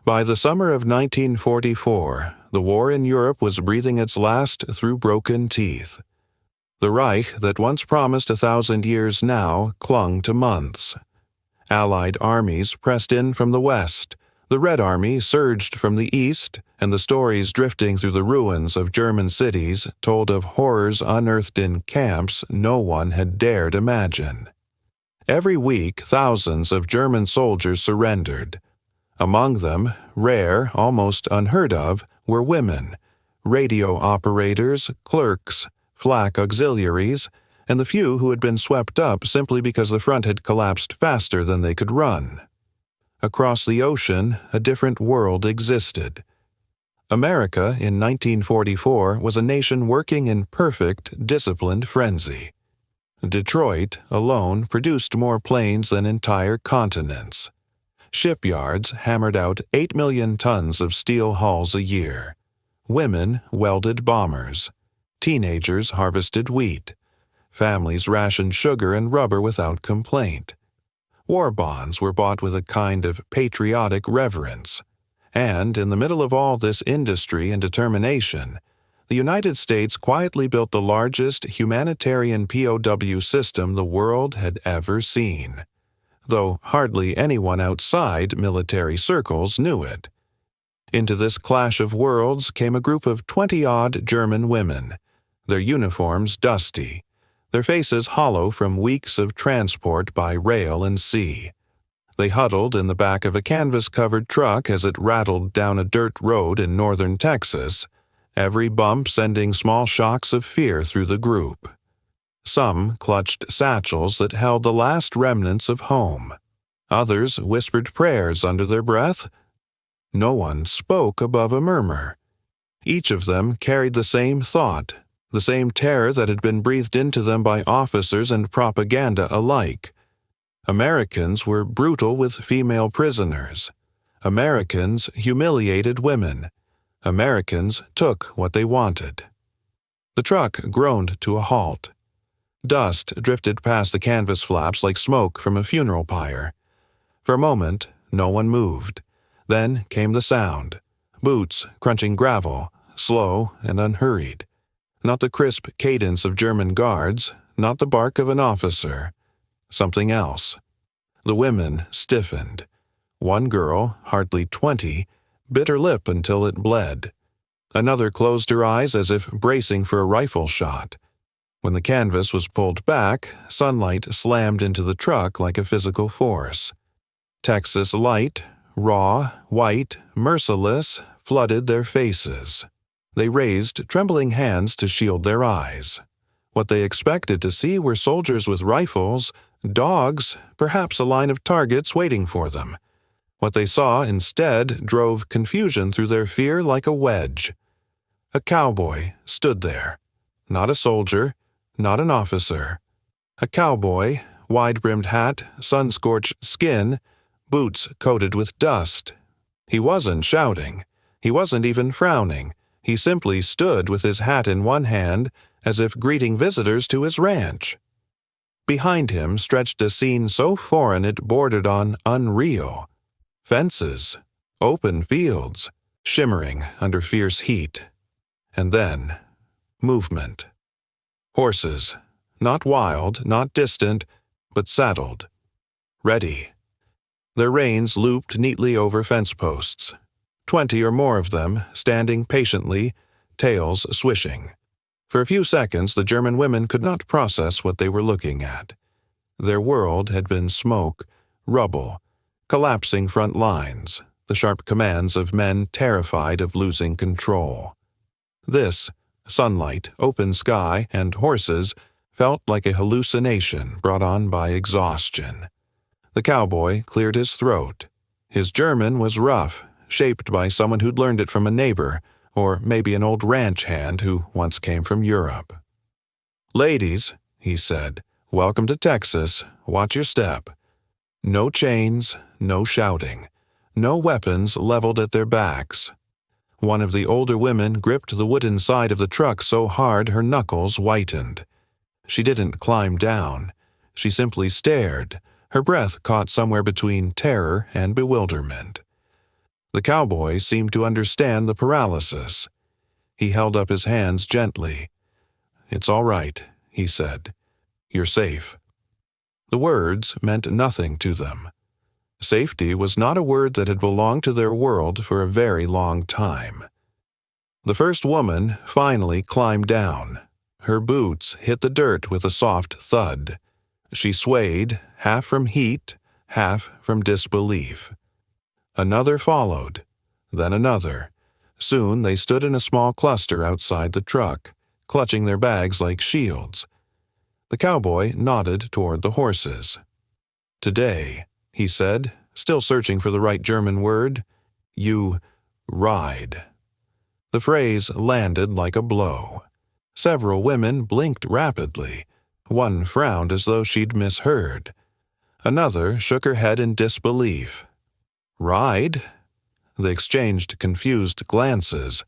By the summer of 1944, the war in Europe was breathing its last through broken teeth. The Reich that once promised 1,000 years now clung to months. Allied armies pressed in from the west, the Red Army surged from the east, and the stories drifting through the ruins of German cities told of horrors unearthed in camps no one had dared imagine. Every week, thousands of German soldiers surrendered. Among them, rare, almost unheard of, were women, radio operators, clerks, flak auxiliaries, and the few who had been swept up simply because the front had collapsed faster than they could run. Across the ocean, a different world existed. America in 1944 was a nation working in perfect, disciplined frenzy. Detroit, alone, produced more planes than entire continents. Shipyards hammered out 8 million tons of steel hulls a year. Women welded bombers. Teenagers harvested wheat. Families rationed sugar and rubber without complaint. War bonds were bought with a kind of patriotic reverence. And in the middle of all this industry and determination, the United States quietly built the largest humanitarian POW system the world had ever seen, though hardly anyone outside military circles knew it. Into this clash of worlds came a group of 20-odd German women, their uniforms dusty, their faces hollow from weeks of transport by rail and sea. They huddled in the back of a canvas-covered truck as it rattled down a dirt road in northern Texas, every bump sending small shocks of fear through the group. Some clutched satchels that held the last remnants of home. Others whispered prayers under their breath. No one spoke above a murmur. Each of them carried the same thought, the same terror that had been breathed into them by officers and propaganda alike. Americans were brutal with female prisoners. Americans humiliated women. Americans took what they wanted. The truck groaned to a halt. Dust drifted past the canvas flaps like smoke from a funeral pyre. For a moment, no one moved. Then came the sound. Boots crunching gravel, slow and unhurried. Not the crisp cadence of German guards, not the bark of an officer. Something else. The women stiffened. One girl, hardly 20, bit her lip until it bled. Another closed her eyes as if bracing for a rifle shot. When the canvas was pulled back, sunlight slammed into the truck like a physical force. Texas light, raw, white, merciless, flooded their faces. They raised trembling hands to shield their eyes. What they expected to see were soldiers with rifles, dogs, perhaps a line of targets waiting for them. What they saw instead drove confusion through their fear like a wedge. A cowboy stood there. Not a soldier, not an officer. A cowboy, wide-brimmed hat, sun-scorched skin, boots coated with dust. He wasn't shouting. He wasn't even frowning. He simply stood with his hat in one hand, as if greeting visitors to his ranch. Behind him stretched a scene so foreign it bordered on unreal. Fences, open fields, shimmering under fierce heat. And then, movement. Horses, not wild, not distant, but saddled. Ready. Their reins looped neatly over fence posts. 20 or more of them, standing patiently, tails swishing. For a few seconds, the German women could not process what they were looking at. Their world had been smoke, rubble, collapsing front lines, the sharp commands of men terrified of losing control. This, sunlight, open sky, and horses, felt like a hallucination brought on by exhaustion. The cowboy cleared his throat. His German was rough, shaped by someone who'd learned it from a neighbor, or maybe an old ranch hand who once came from Europe. "Ladies," he said, "welcome to Texas. Watch your step." No chains, no shouting, no weapons leveled at their backs. One of the older women gripped the wooden side of the truck so hard her knuckles whitened. She didn't climb down. She simply stared, her breath caught somewhere between terror and bewilderment. The cowboy seemed to understand the paralysis. He held up his hands gently. "It's all right," he said. "You're safe." The words meant nothing to them. Safety was not a word that had belonged to their world for a very long time. The first woman finally climbed down. Her boots hit the dirt with a soft thud. She swayed, half from heat, half from disbelief. Another followed, then another. Soon they stood in a small cluster outside the truck, clutching their bags like shields. The cowboy nodded toward the horses. "Today," he said, still searching for the right German word, "you ride." The phrase landed like a blow. Several women blinked rapidly. One frowned as though she'd misheard. Another shook her head in disbelief. "Ride?" They exchanged confused glances.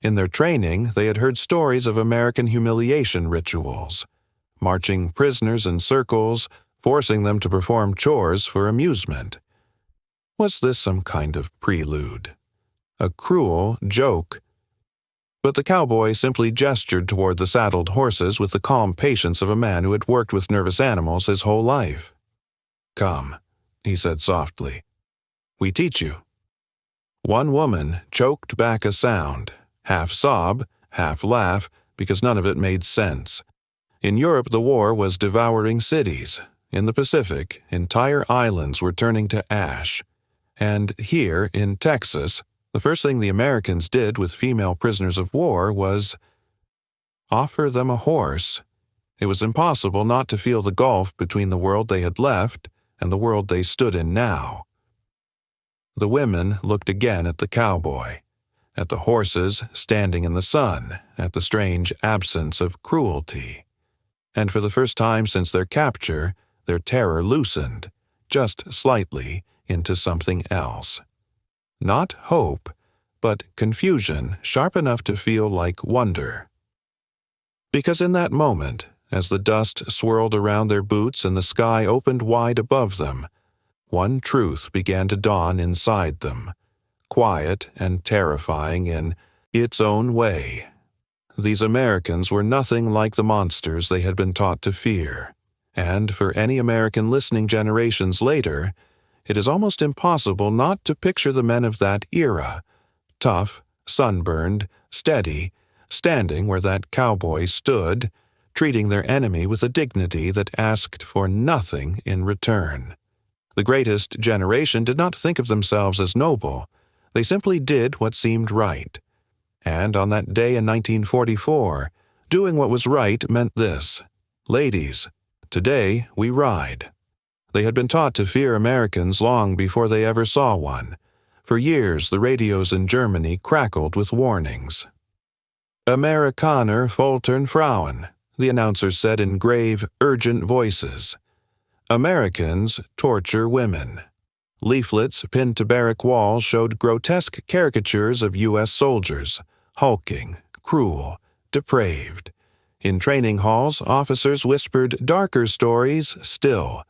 In their training, they had heard stories of American humiliation rituals, marching prisoners in circles, forcing them to perform chores for amusement. Was this some kind of prelude? A cruel joke? But the cowboy simply gestured toward the saddled horses with the calm patience of a man who had worked with nervous animals his whole life. "Come," he said softly. "We teach you." One woman choked back a sound, half sob, half laugh, because none of it made sense. In Europe, the war was devouring cities. In the Pacific, entire islands were turning to ash. And here, in Texas, the first thing the Americans did with female prisoners of war was offer them a horse. It was impossible not to feel the gulf between the world they had left and the world they stood in now. The women looked again at the cowboy, at the horses standing in the sun, at the strange absence of cruelty. And for the first time since their capture, their terror loosened, just slightly, into something else. Not hope, but confusion sharp enough to feel like wonder. Because in that moment, as the dust swirled around their boots and the sky opened wide above them, one truth began to dawn inside them, quiet and terrifying in its own way. These Americans were nothing like the monsters they had been taught to fear, and for any American listening generations later, it is almost impossible not to picture the men of that era, tough, sunburned, steady, standing where that cowboy stood, treating their enemy with a dignity that asked for nothing in return. The greatest generation did not think of themselves as noble. They simply did what seemed right. And on that day in 1944, doing what was right meant this: "Ladies, today we ride." They had been taught to fear Americans long before they ever saw one. For years, the radios in Germany crackled with warnings. "Amerikaner foltern Frauen," the announcers said in grave, urgent voices. "Americans torture women." Leaflets pinned to barrack walls showed grotesque caricatures of U.S. soldiers, hulking, cruel, depraved. In training halls, officers whispered darker stories still,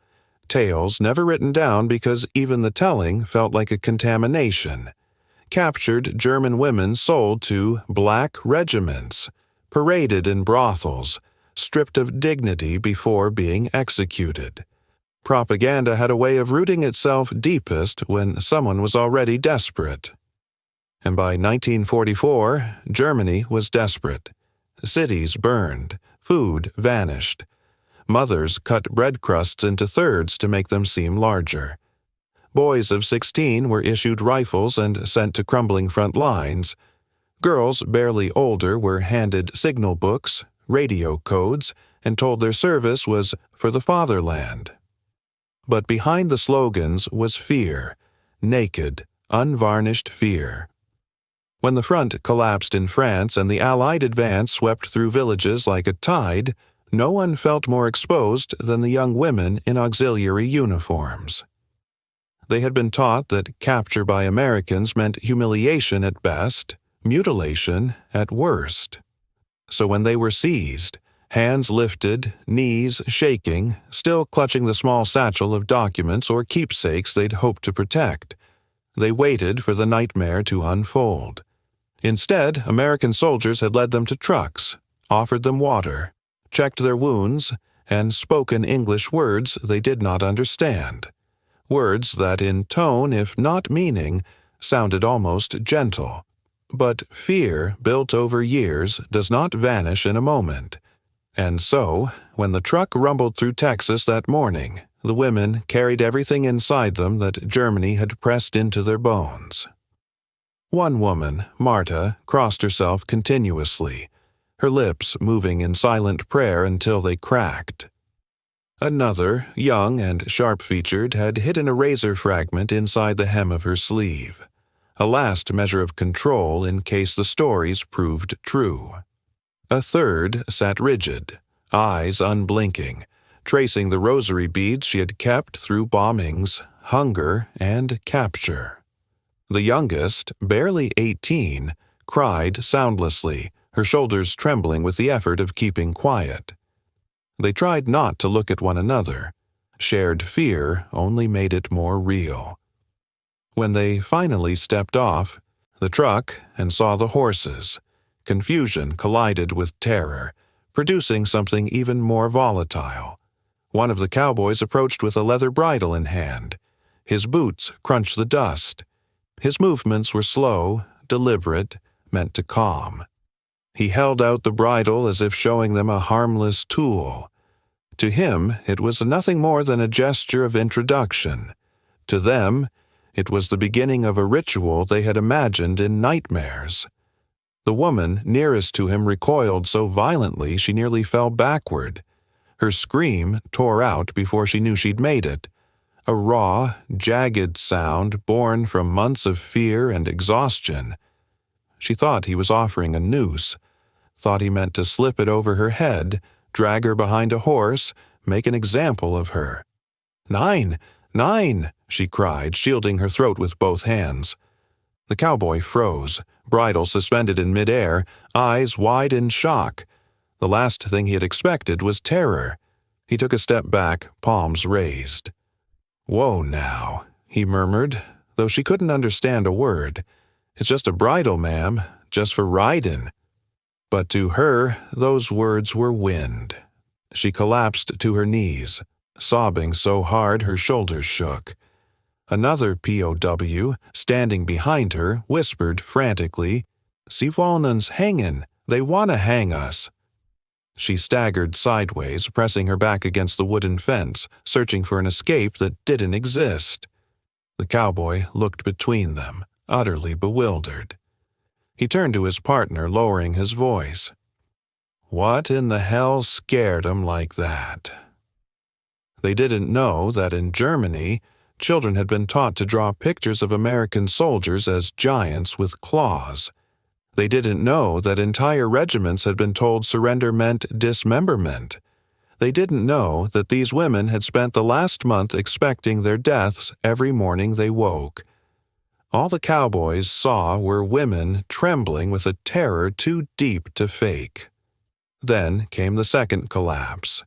tales never written down because even the telling felt like a contamination. Captured German women sold to black regiments, paraded in brothels, stripped of dignity before being executed. Propaganda had a way of rooting itself deepest when someone was already desperate. And by 1944, Germany was desperate. Cities burned, food vanished. Mothers cut bread crusts into thirds to make them seem larger. Boys of 16 were issued rifles and sent to crumbling front lines. Girls barely older were handed signal books, radio codes, and told their service was for the fatherland. But behind the slogans was fear, naked, unvarnished fear. When the front collapsed in France and the Allied advance swept through villages like a tide, no one felt more exposed than the young women in auxiliary uniforms. They had been taught that capture by Americans meant humiliation at best, mutilation at worst. So when they were seized, hands lifted, knees shaking, still clutching the small satchel of documents or keepsakes they'd hoped to protect, They waited for the nightmare to unfold. Instead, American soldiers had led them to trucks, offered them water, checked their wounds, and spoken English words they did not understand. Words that in tone, if not meaning, sounded almost gentle. But fear, built over years, does not vanish in a moment. And so, when the truck rumbled through Texas that morning, the women carried everything inside them that Germany had pressed into their bones. One woman, Marta, crossed herself continuously, her lips moving in silent prayer until they cracked. Another, young and sharp-featured, had hidden a razor fragment inside the hem of her sleeve, a last measure of control in case the stories proved true. A third sat rigid, eyes unblinking, tracing the rosary beads she had kept through bombings, hunger, and capture. The youngest, barely 18, cried soundlessly, her shoulders trembling with the effort of keeping quiet. They tried not to look at one another. Shared fear only made it more real. When they finally stepped off the truck and saw the horses, confusion collided with terror, producing something even more volatile. One of the cowboys approached with a leather bridle in hand. His boots crunched the dust. His movements were slow, deliberate, meant to calm. He held out the bridle as if showing them a harmless tool. To him, it was nothing more than a gesture of introduction. To them, it was the beginning of a ritual they had imagined in nightmares. The woman nearest to him recoiled so violently she nearly fell backward. Her scream tore out before she knew she'd made it. A raw, jagged sound born from months of fear and exhaustion. She thought he was offering a noose, thought he meant to slip it over her head, drag her behind a horse, make an example of her. "Nein! Nein!" she cried, shielding her throat with both hands. The cowboy froze, bridle suspended in midair, eyes wide in shock. The last thing he had expected was terror. He took a step back, palms raised. "Whoa now," he murmured, though she couldn't understand a word. "It's just a bridle, ma'am, just for ridin'." But to her, those words were wind. She collapsed to her knees, sobbing so hard her shoulders shook. Another POW, standing behind her, whispered frantically, "Sie wollen uns hängen. They want to hang us." She staggered sideways, pressing her back against the wooden fence, searching for an escape that didn't exist. The cowboy looked between them, utterly bewildered. He turned to his partner, lowering his voice. "What in the hell scared 'em like that?" They didn't know that in Germany, children had been taught to draw pictures of American soldiers as giants with claws. They didn't know that entire regiments had been told surrender meant dismemberment. They didn't know that these women had spent the last month expecting their deaths every morning they woke. All the cowboys saw were women trembling with a terror too deep to fake. Then came the second collapse.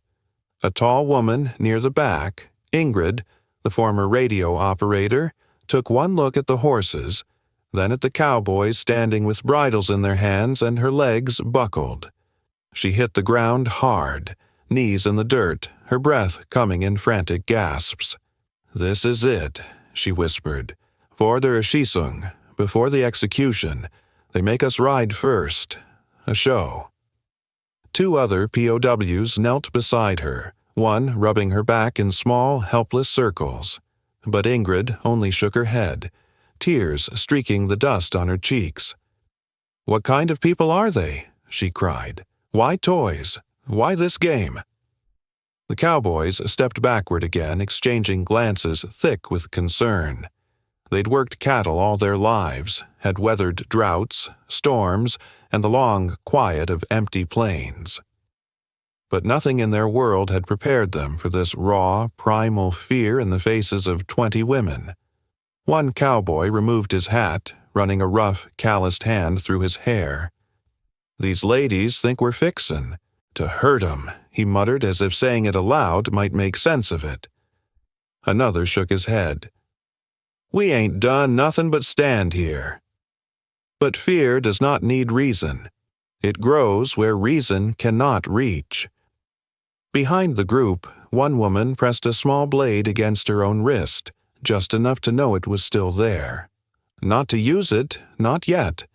A tall woman near the back, Ingrid, the former radio operator, took one look at the horses, then at the cowboys standing with bridles in their hands and her legs buckled. She hit the ground hard, knees in the dirt, her breath coming in frantic gasps. "This is it," she whispered. "For der Erschießung, before the execution, they make us ride first. A show." Two other POWs knelt beside her, one rubbing her back in small, helpless circles. But Ingrid only shook her head, tears streaking the dust on her cheeks. "What kind of people are they?" she cried. "Why toys? Why this game?" The cowboys stepped backward again, exchanging glances thick with concern. They'd worked cattle all their lives, had weathered droughts, storms, and the long quiet of empty plains. But nothing in their world had prepared them for this raw, primal fear in the faces of 20 women. One cowboy removed his hat, running a rough, calloused hand through his hair. "These ladies think we're fixin' to hurt 'em," he muttered as if saying it aloud might make sense of it. Another shook his head. We ain't done nothing but stand here." But fear does not need reason. It grows where reason cannot reach. Behind the group, one woman pressed a small blade against her own wrist, just enough to know it was still there. Not to use it, not yet,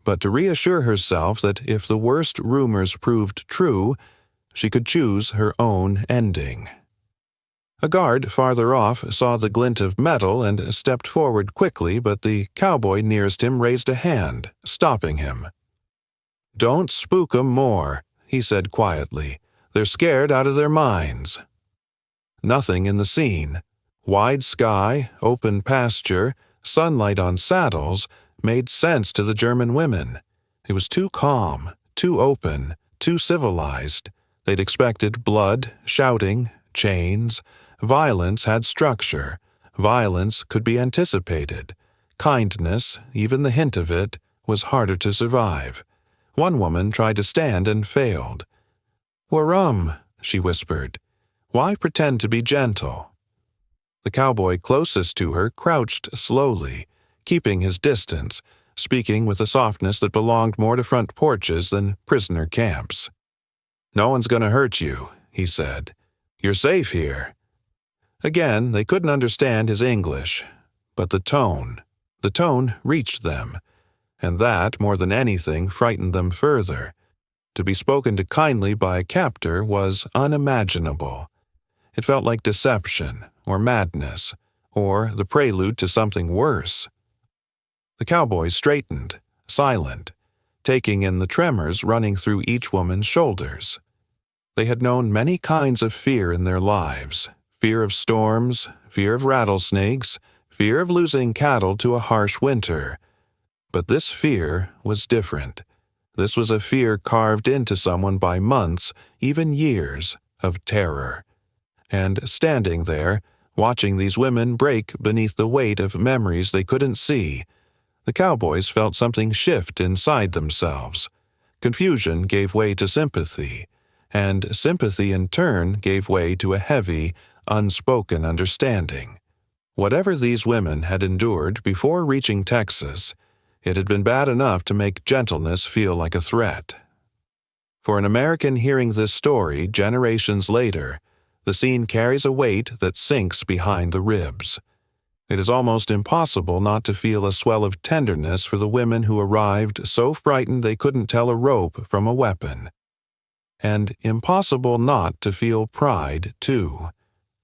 but to reassure herself that if the worst rumors proved true, she could choose her own ending. A guard farther off saw the glint of metal and stepped forward quickly, but the cowboy nearest him raised a hand, stopping him. "Don't spook 'em more," he said quietly. "They're scared out of their minds." Nothing in the scene, wide sky, open pasture, sunlight on saddles, made sense to the German women. It was too calm, too open, too civilized. They'd expected blood, shouting, chains. Violence had structure. Violence could be anticipated. Kindness, even the hint of it, was harder to survive. One woman tried to stand and failed. "Warum?" she whispered. "Why pretend to be gentle?" The cowboy closest to her crouched slowly, keeping his distance, speaking with a softness that belonged more to front porches than prisoner camps. "No one's going to hurt you," he said. "You're safe here." Again, they couldn't understand his English, but the tone reached them, and that, more than anything, frightened them further. To be spoken to kindly by a captor was unimaginable. It felt like deception, or madness, or the prelude to something worse. The cowboys straightened, silent, taking in the tremors running through each woman's shoulders. They had known many kinds of fear in their lives: fear of storms, fear of rattlesnakes, fear of losing cattle to a harsh winter. But this fear was different. This was a fear carved into someone by months, even years, of terror. And standing there, watching these women break beneath the weight of memories they couldn't see, the cowboys felt something shift inside themselves. Confusion gave way to sympathy, and sympathy in turn gave way to a heavy, unspoken understanding. Whatever these women had endured before reaching Texas, it had been bad enough to make gentleness feel like a threat. For an American hearing this story generations later, the scene carries a weight that sinks behind the ribs. It is almost impossible not to feel a swell of tenderness for the women who arrived so frightened they couldn't tell a rope from a weapon. And impossible not to feel pride, too.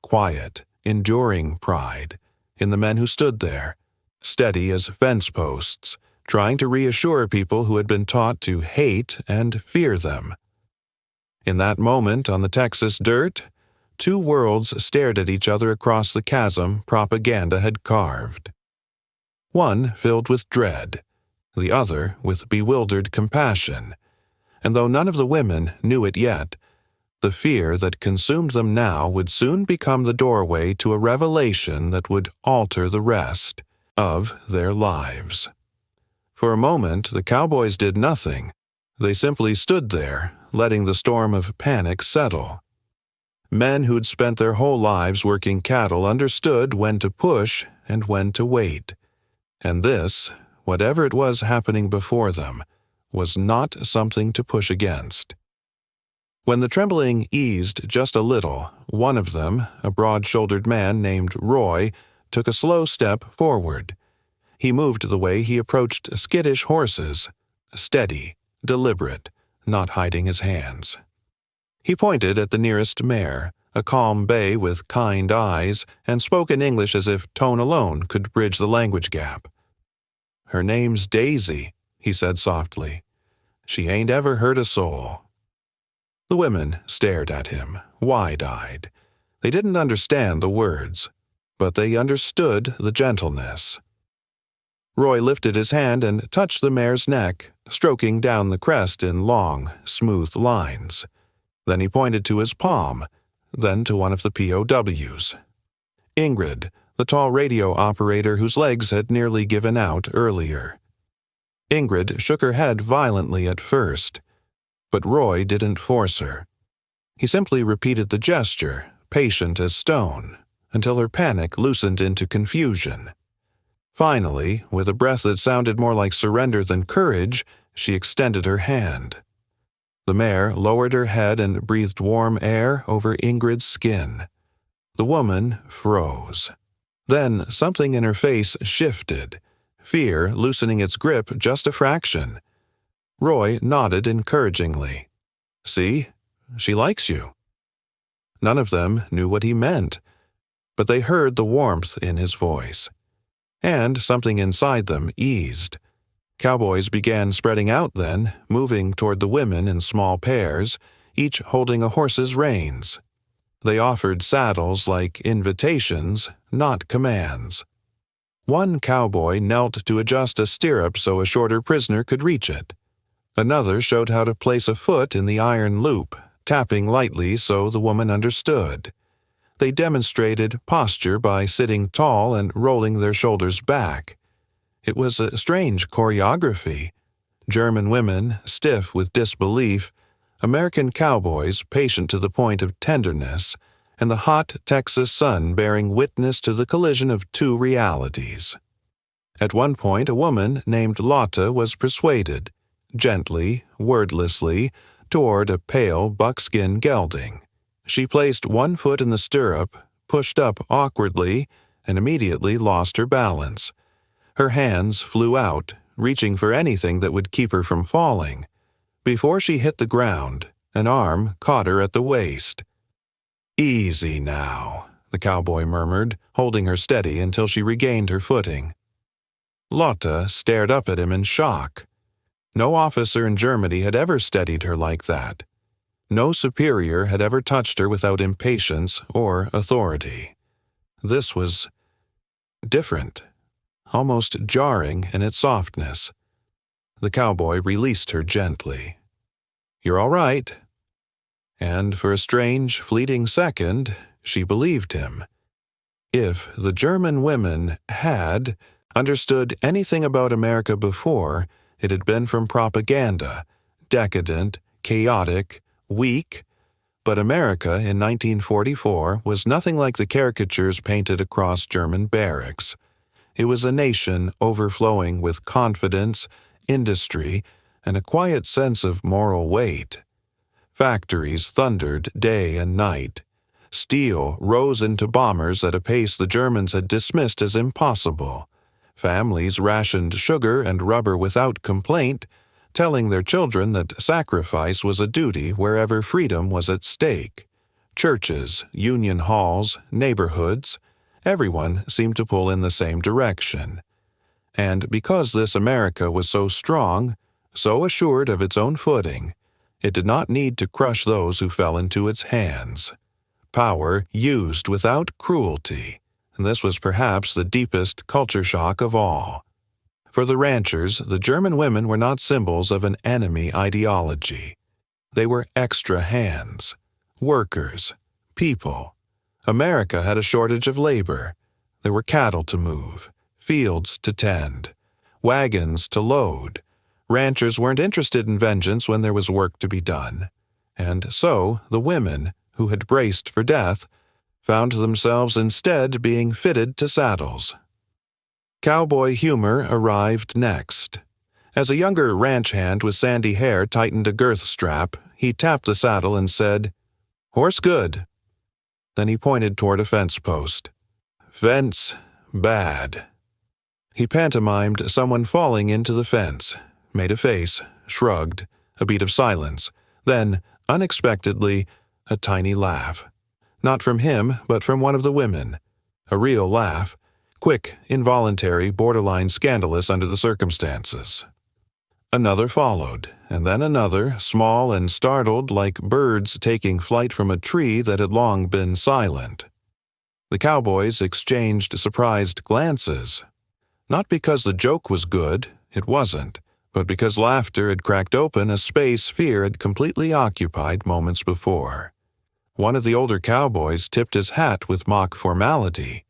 Quiet, enduring pride, in the men who stood there, steady as fence posts, trying to reassure people who had been taught to hate and fear them. In that moment on the Texas dirt, two worlds stared at each other across the chasm propaganda had carved. One filled with dread, the other with bewildered compassion. And though none of the women knew it yet, the fear that consumed them now would soon become the doorway to a revelation that would alter the rest of their lives. For a moment, the cowboys did nothing. They simply stood there, letting the storm of panic settle. Men who'd spent their whole lives working cattle understood when to push and when to wait. And this, whatever it was happening before them, was not something to push against. When the trembling eased just a little, one of them, a broad-shouldered man named Roy, took a slow step forward. He moved the way he approached skittish horses, steady, deliberate, not hiding his hands. He pointed at the nearest mare, a calm bay with kind eyes, and spoke in English as if tone alone could bridge the language gap. "Her name's Daisy," he said softly. "She ain't ever hurt a soul." The women stared at him, wide-eyed. They didn't understand the words, but they understood the gentleness. Roy lifted his hand and touched the mare's neck, stroking down the crest in long, smooth lines. Then he pointed to his palm, then to one of the POWs. Ingrid, the tall radio operator whose legs had nearly given out earlier. Ingrid shook her head violently at first, but Roy didn't force her. He simply repeated the gesture, patient as stone, until her panic loosened into confusion. Finally, with a breath that sounded more like surrender than courage, she extended her hand. The mare lowered her head and breathed warm air over Ingrid's skin. The woman froze. Then something in her face shifted, fear loosening its grip just a fraction. Roy nodded encouragingly. "See? She likes you." None of them knew what he meant, but they heard the warmth in his voice. And something inside them eased. Cowboys began spreading out then, moving toward the women in small pairs, each holding a horse's reins. They offered saddles like invitations, not commands. One cowboy knelt to adjust a stirrup so a shorter prisoner could reach it. Another showed how to place a foot in the iron loop, tapping lightly so the woman understood. They demonstrated posture by sitting tall and rolling their shoulders back. It was a strange choreography. German women, stiff with disbelief, American cowboys, patient to the point of tenderness, and the hot Texas sun bearing witness to the collision of two realities. At one point, a woman named Lotta was persuaded, gently, wordlessly, toward a pale buckskin gelding. She placed one foot in the stirrup, pushed up awkwardly, and immediately lost her balance. Her hands flew out, reaching for anything that would keep her from falling. Before she hit the ground, an arm caught her at the waist. "Easy now," the cowboy murmured, holding her steady until she regained her footing. Lotta stared up at him in shock. No officer in Germany had ever steadied her like that. No superior had ever touched her without impatience or authority. This was different, almost jarring in its softness. The cowboy released her gently. "You're all right." And for a strange, fleeting second, she believed him. If the German women had understood anything about America before, it had been from propaganda, decadent, chaotic, weak. But America in 1944 was nothing like the caricatures painted across German barracks. It was a nation overflowing with confidence, industry, and a quiet sense of moral weight. Factories thundered day and night. Steel rose into bombers at a pace the Germans had dismissed as impossible. Families rationed sugar and rubber without complaint, telling their children that sacrifice was a duty wherever freedom was at stake. Churches, union halls, neighborhoods, everyone seemed to pull in the same direction. And because this America was so strong, so assured of its own footing, it did not need to crush those who fell into its hands. Power used without cruelty, and this was perhaps the deepest culture shock of all. For the ranchers, the German women were not symbols of an enemy ideology. They were extra hands, workers, people. America had a shortage of labor. There were cattle to move, fields to tend, wagons to load. Ranchers weren't interested in vengeance when there was work to be done. And so the women, who had braced for death, found themselves instead being fitted to saddles. Cowboy humor arrived next. As a younger ranch hand with sandy hair tightened a girth strap, he tapped the saddle and said, "Horse good." Then he pointed toward a fence post. "Fence bad." He pantomimed someone falling into the fence, made a face, shrugged, a beat of silence, then, unexpectedly, a tiny laugh. Not from him, but from one of the women. A real laugh. Quick, involuntary, borderline scandalous under the circumstances. Another followed, and then another, small and startled like birds taking flight from a tree that had long been silent. The cowboys exchanged surprised glances. Not because the joke was good, it wasn't, but because laughter had cracked open a space fear had completely occupied moments before. One of the older cowboys tipped his hat with mock formality.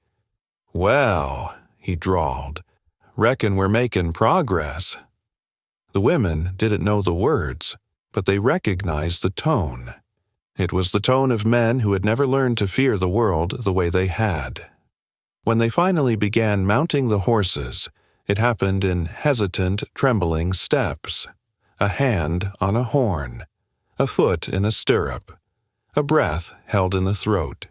"Well," he drawled, "reckon we're making progress." The women didn't know the words, but they recognized the tone. It was the tone of men who had never learned to fear the world the way they had. When they finally began mounting the horses, it happened in hesitant, trembling steps. A hand on a horn, a foot in a stirrup, a breath held in the throat.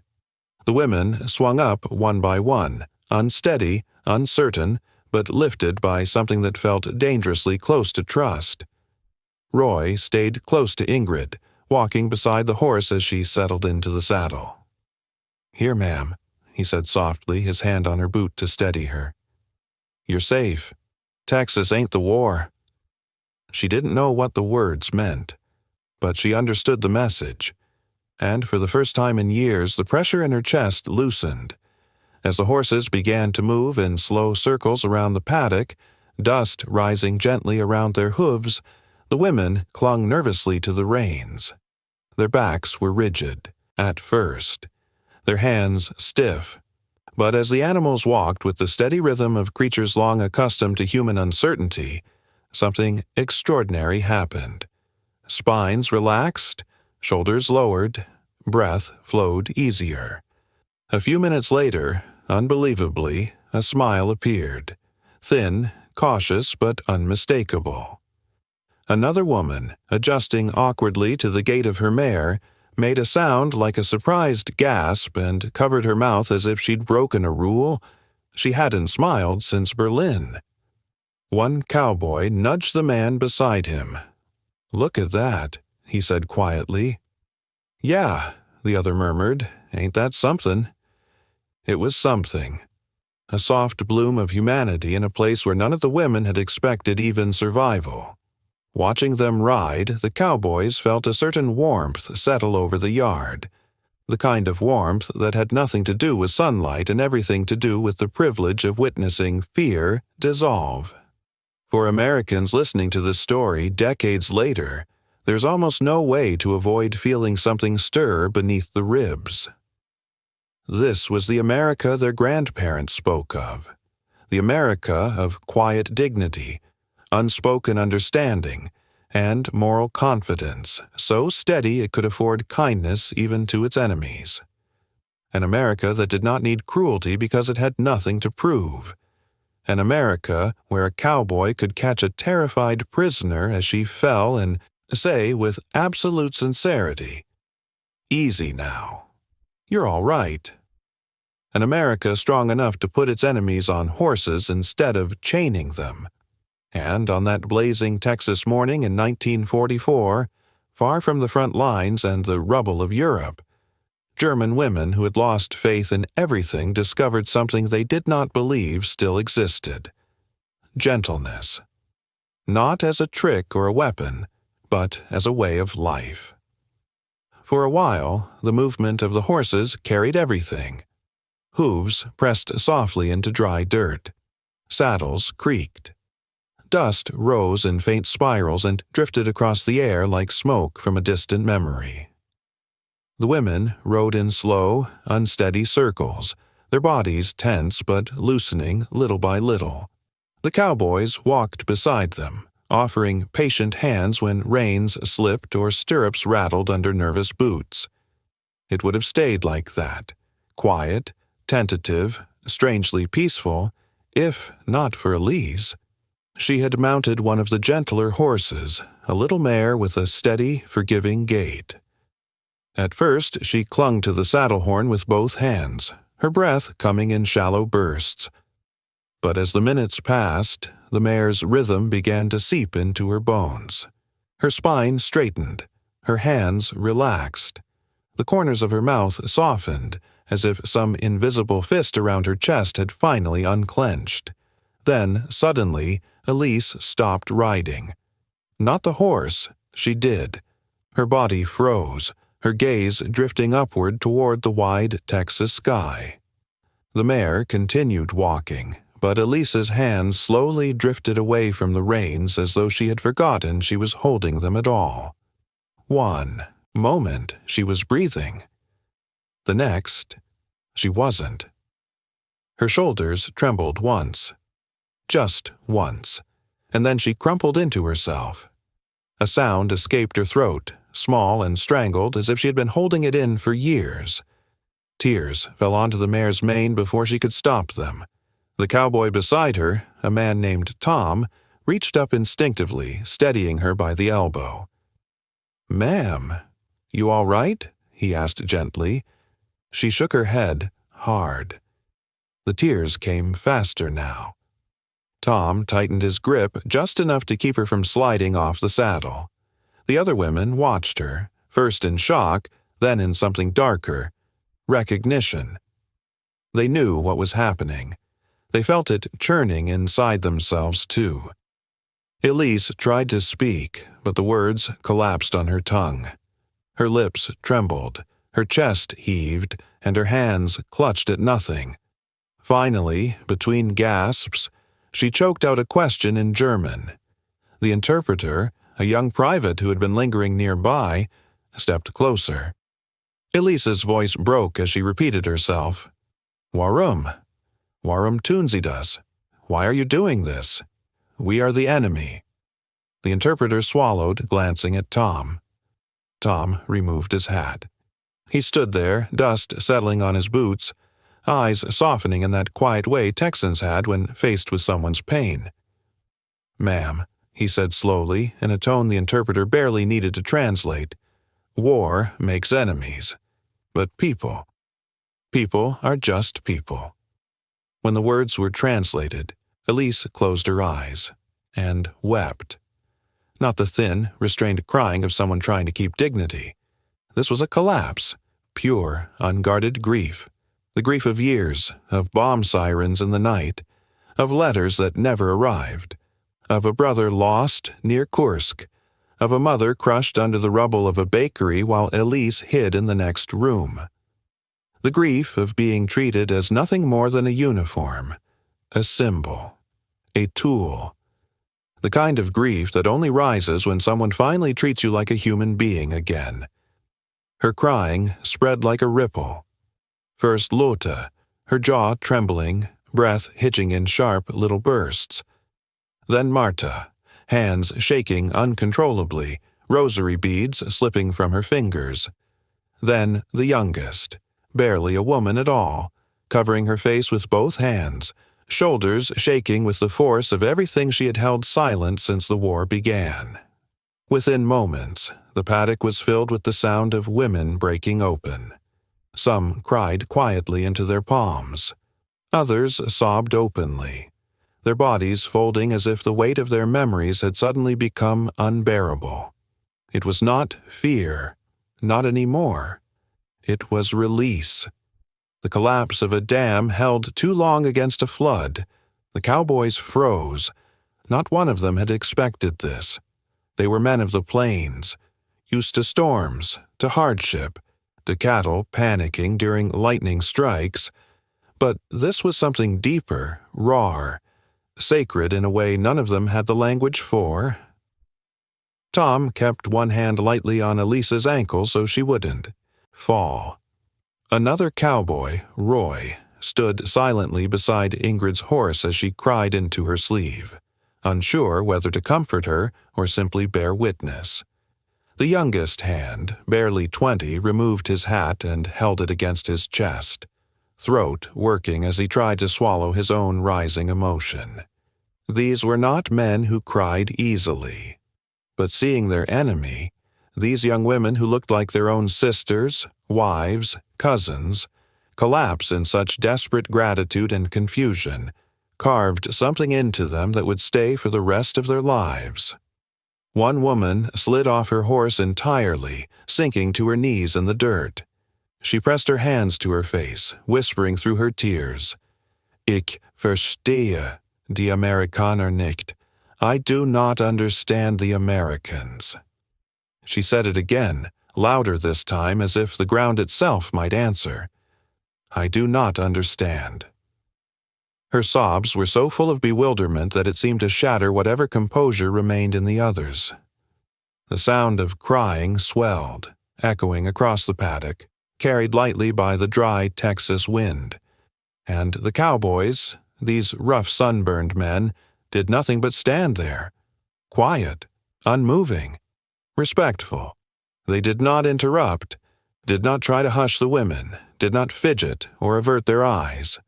The women swung up one by one, unsteady, uncertain, but lifted by something that felt dangerously close to trust. Roy stayed close to Ingrid, walking beside the horse as she settled into the saddle. "Here, ma'am," he said softly, his hand on her boot to steady her. "You're safe. Texas ain't the war." She didn't know what the words meant, but she understood the message, and for the first time in years the pressure in her chest loosened. As the horses began to move in slow circles around the paddock, dust rising gently around their hooves, the women clung nervously to the reins. Their backs were rigid, at first, their hands stiff, but as the animals walked with the steady rhythm of creatures long accustomed to human uncertainty, something extraordinary happened. Spines relaxed, shoulders lowered, breath flowed easier. A few minutes later, unbelievably, a smile appeared, thin, cautious, but unmistakable. Another woman, adjusting awkwardly to the gait of her mare, made a sound like a surprised gasp and covered her mouth as if she'd broken a rule. She hadn't smiled since Berlin. One cowboy nudged the man beside him. "Look at that," he said quietly. "Yeah," the other murmured, "ain't that something?" It was something. A soft bloom of humanity in a place where none of the women had expected even survival. Watching them ride, the cowboys felt a certain warmth settle over the yard, the kind of warmth that had nothing to do with sunlight and everything to do with the privilege of witnessing fear dissolve. For Americans listening to this story decades later, there's almost no way to avoid feeling something stir beneath the ribs. This was the America their grandparents spoke of, the America of quiet dignity, unspoken understanding, and moral confidence, so steady it could afford kindness even to its enemies. An America that did not need cruelty because it had nothing to prove. An America where a cowboy could catch a terrified prisoner as she fell and say with absolute sincerity, "Easy now. You're all right." An America strong enough to put its enemies on horses instead of chaining them. And on that blazing Texas morning in 1944, far from the front lines and the rubble of Europe, German women who had lost faith in everything discovered something they did not believe still existed: gentleness. Not as a trick or a weapon, but as a way of life. For a while, the movement of the horses carried everything. Hooves pressed softly into dry dirt. Saddles creaked. Dust rose in faint spirals and drifted across the air like smoke from a distant memory. The women rode in slow, unsteady circles, their bodies tense but loosening little by little. The cowboys walked beside them, offering patient hands when reins slipped or stirrups rattled under nervous boots. It would have stayed like that, quiet, tentative, strangely peaceful, if not for Elise. She had mounted one of the gentler horses, a little mare with a steady, forgiving gait. At first she clung to the saddle horn with both hands, her breath coming in shallow bursts. But as the minutes passed, the mare's rhythm began to seep into her bones. Her spine straightened, her hands relaxed. The corners of her mouth softened, as if some invisible fist around her chest had finally unclenched. Then, suddenly, Elise stopped riding. Not the horse, she did. Her body froze, her gaze drifting upward toward the wide Texas sky. The mare continued walking, but Elise's hands slowly drifted away from the reins as though she had forgotten she was holding them at all. One moment she was breathing. The next, she wasn't. Her shoulders trembled once. Just once, and then she crumpled into herself. A sound escaped her throat, small and strangled as if she had been holding it in for years. Tears fell onto the mare's mane before she could stop them. The cowboy beside her, a man named Tom, reached up instinctively, steadying her by the elbow. "Ma'am, you all right?" he asked gently. She shook her head, hard. The tears came faster now. Tom tightened his grip just enough to keep her from sliding off the saddle. The other women watched her, first in shock, then in something darker, recognition. They knew what was happening. They felt it churning inside themselves, too. Elise tried to speak, but the words collapsed on her tongue. Her lips trembled, her chest heaved, and her hands clutched at nothing. Finally, between gasps, she choked out a question in German. The interpreter, a young private who had been lingering nearby, stepped closer. Elise's voice broke as she repeated herself. "Warum? Warum tun Sie das? Why are you doing this? We are the enemy." The interpreter swallowed, glancing at Tom. Tom removed his hat. He stood there, dust settling on his boots, eyes softening in that quiet way Texans had when faced with someone's pain. "Ma'am," he said slowly, in a tone the interpreter barely needed to translate, "war makes enemies. But people are just people." When the words were translated, Elise closed her eyes and wept. Not the thin, restrained crying of someone trying to keep dignity. This was a collapse, pure, unguarded grief. The grief of years, of bomb sirens in the night, of letters that never arrived, of a brother lost near Kursk, of a mother crushed under the rubble of a bakery while Elise hid in the next room. The grief of being treated as nothing more than a uniform, a symbol, a tool. The kind of grief that only rises when someone finally treats you like a human being again. Her crying spread like a ripple. First Lotta, her jaw trembling, breath hitching in sharp little bursts. Then Marta, hands shaking uncontrollably, rosary beads slipping from her fingers. Then the youngest, barely a woman at all, covering her face with both hands, shoulders shaking with the force of everything she had held silent since the war began. Within moments, the paddock was filled with the sound of women breaking open. Some cried quietly into their palms. Others sobbed openly, their bodies folding as if the weight of their memories had suddenly become unbearable. It was not fear, not anymore. It was release. The collapse of a dam held too long against a flood. The cowboys froze. Not one of them had expected this. They were men of the plains, used to storms, to hardship, to cattle panicking during lightning strikes. But this was something deeper, rawer, sacred in a way none of them had the language for. Tom kept one hand lightly on Elise's ankle so she wouldn't fall. Another cowboy, Roy, stood silently beside Ingrid's horse as she cried into her sleeve, unsure whether to comfort her or simply bear witness. The youngest hand, barely 20, removed his hat and held it against his chest, throat working as he tried to swallow his own rising emotion. These were not men who cried easily, but seeing their enemy, these young women who looked like their own sisters, wives, cousins, collapse in such desperate gratitude and confusion, carved something into them that would stay for the rest of their lives. One woman slid off her horse entirely, sinking to her knees in the dirt. She pressed her hands to her face, whispering through her tears, "Ich verstehe die Amerikaner nicht. I do not understand the Americans." She said it again, louder this time as if the ground itself might answer. "I do not understand." Her sobs were so full of bewilderment that it seemed to shatter whatever composure remained in the others. The sound of crying swelled, echoing across the paddock, carried lightly by the dry Texas wind. And the cowboys, these rough sunburned men, did nothing but stand there, quiet, unmoving, respectful. They did not interrupt, did not try to hush the women, did not fidget or avert their eyes.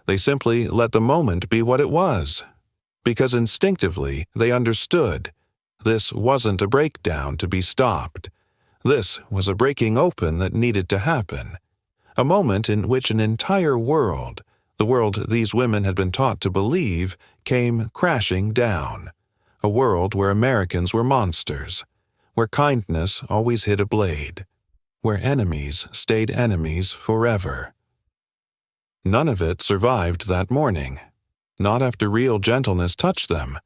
They simply let the moment be what it was, because instinctively they understood this wasn't a breakdown to be stopped. This was a breaking open that needed to happen, a moment in which an entire world, the world these women had been taught to believe, came crashing down, a world where Americans were monsters, where kindness always hid a blade, where enemies stayed enemies forever. None of it survived that morning, not after real gentleness touched them.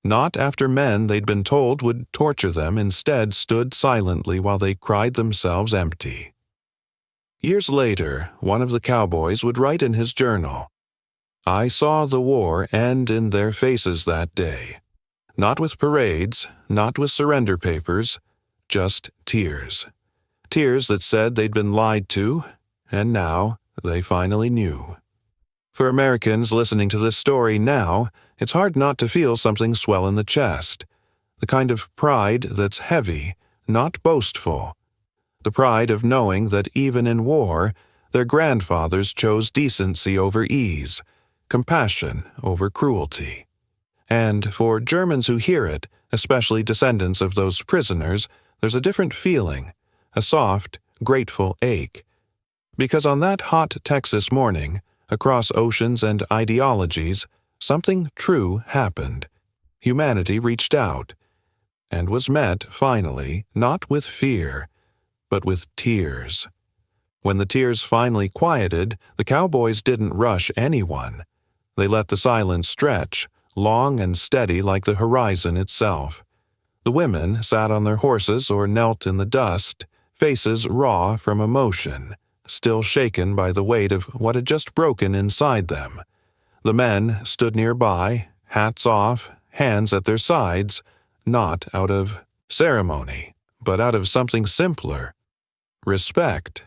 Not after men they'd been told would torture them instead stood silently while they cried themselves empty. Years later, one of the cowboys would write in his journal, "I saw the war end in their faces that day. Not with parades, not with surrender papers, just tears. Tears that said they'd been lied to, and now they finally knew." For Americans listening to this story now, it's hard not to feel something swell in the chest, the kind of pride that's heavy, not boastful, the pride of knowing that even in war, their grandfathers chose decency over ease, compassion over cruelty. And for Germans who hear it, especially descendants of those prisoners, there's a different feeling, a soft, grateful ache. Because on that hot Texas morning, across oceans and ideologies, something true happened. Humanity reached out, and was met, finally, not with fear, but with tears. When the tears finally quieted, the cowboys didn't rush anyone. They let the silence stretch, long and steady like the horizon itself. The women sat on their horses or knelt in the dust, faces raw from emotion, still shaken by the weight of what had just broken inside them. The men stood nearby, hats off, hands at their sides, not out of ceremony, but out of something simpler: respect.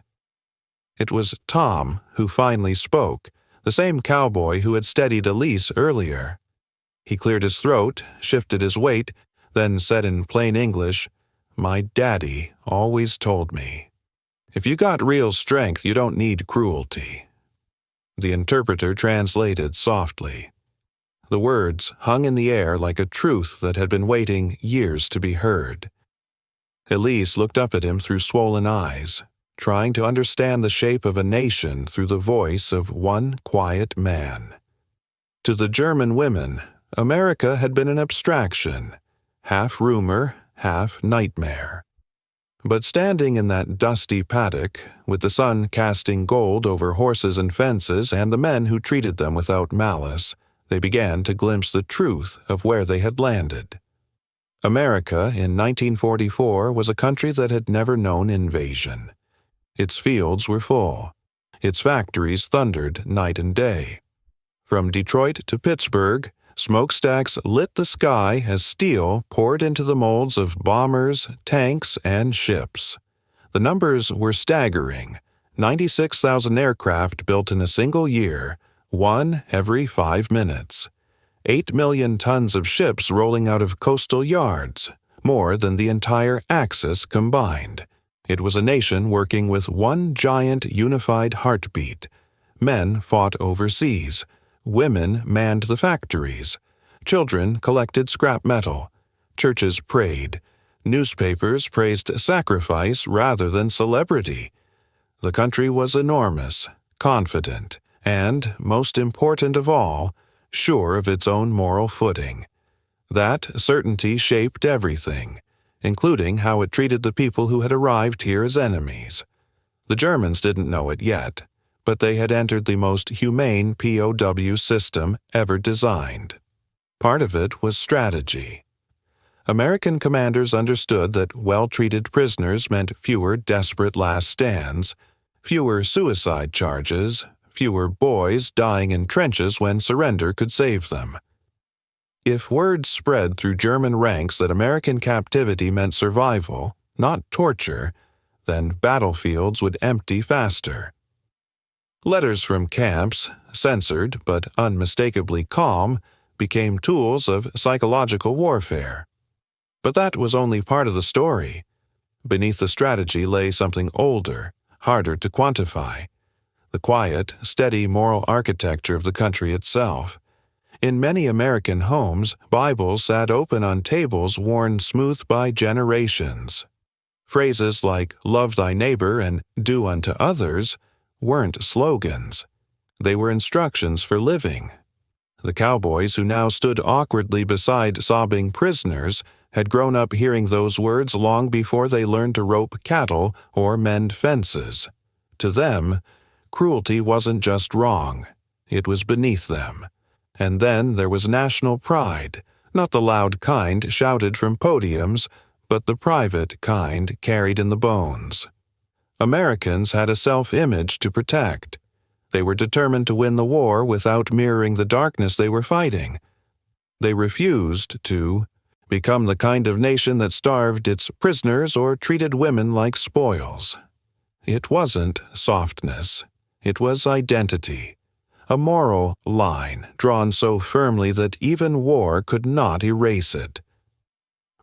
It was Tom who finally spoke, the same cowboy who had steadied Elise earlier. He cleared his throat, shifted his weight, then said in plain English, "My daddy always told me, if you got real strength, you don't need cruelty." The interpreter translated softly. The words hung in the air like a truth that had been waiting years to be heard. Elise looked up at him through swollen eyes, trying to understand the shape of a nation through the voice of one quiet man. To the German women, America had been an abstraction, half rumor, half nightmare. But standing in that dusty paddock, with the sun casting gold over horses and fences and the men who treated them without malice, they began to glimpse the truth of where they had landed. America in 1944 was a country that had never known invasion. Its fields were full. Its factories thundered night and day. From Detroit to Pittsburgh, smokestacks lit the sky as steel poured into the molds of bombers, tanks, and ships. The numbers were staggering: 96,000 aircraft built in a single year, one every 5 minutes. 8 million tons of ships rolling out of coastal yards, more than the entire Axis combined. It was a nation working with one giant unified heartbeat. Men fought overseas. Women manned the factories. Children collected scrap metal. Churches prayed. Newspapers praised sacrifice rather than celebrity. The country was enormous, confident, and, most important of all, sure of its own moral footing. That certainty shaped everything, including how it treated the people who had arrived here as enemies. The Germans didn't know it yet, but they had entered the most humane POW system ever designed. Part of it was strategy. American commanders understood that well-treated prisoners meant fewer desperate last stands, fewer suicide charges, fewer boys dying in trenches when surrender could save them. If word spread through German ranks that American captivity meant survival, not torture, then battlefields would empty faster. Letters from camps, censored but unmistakably calm, became tools of psychological warfare. But that was only part of the story. Beneath the strategy lay something older, harder to quantify: the quiet, steady moral architecture of the country itself. In many American homes, Bibles sat open on tables worn smooth by generations. Phrases like "love thy neighbor" and "do unto others" weren't slogans. They were instructions for living. The cowboys, who now stood awkwardly beside sobbing prisoners, had grown up hearing those words long before they learned to rope cattle or mend fences. To them, cruelty wasn't just wrong. It was beneath them. And then there was national pride, not the loud kind shouted from podiums, but the private kind carried in the bones. Americans had a self-image to protect. They were determined to win the war without mirroring the darkness they were fighting. They refused to become the kind of nation that starved its prisoners or treated women like spoils. It wasn't softness. It was identity. A moral line drawn so firmly that even war could not erase it.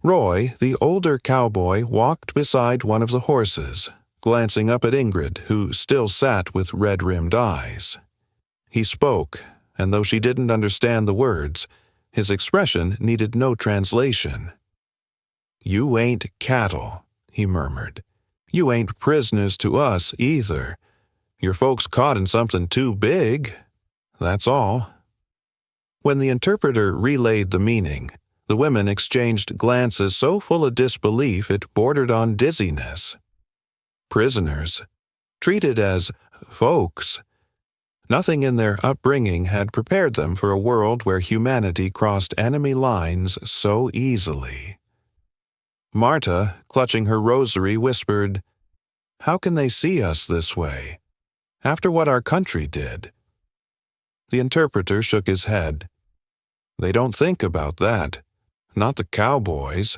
Roy, the older cowboy, walked beside one of the horses, glancing up at Ingrid, who still sat with red-rimmed eyes. He spoke, and though she didn't understand the words, his expression needed no translation. "You ain't cattle," he murmured. "You ain't prisoners to us, either. Your folks caught in something too big. That's all." When the interpreter relayed the meaning, the women exchanged glances so full of disbelief it bordered on dizziness. Prisoners, treated as folks. Nothing in their upbringing had prepared them for a world where humanity crossed enemy lines so easily. Marta, clutching her rosary, whispered, "How can they see us this way? After what our country did?" The interpreter shook his head. "They don't think about that. Not the cowboys.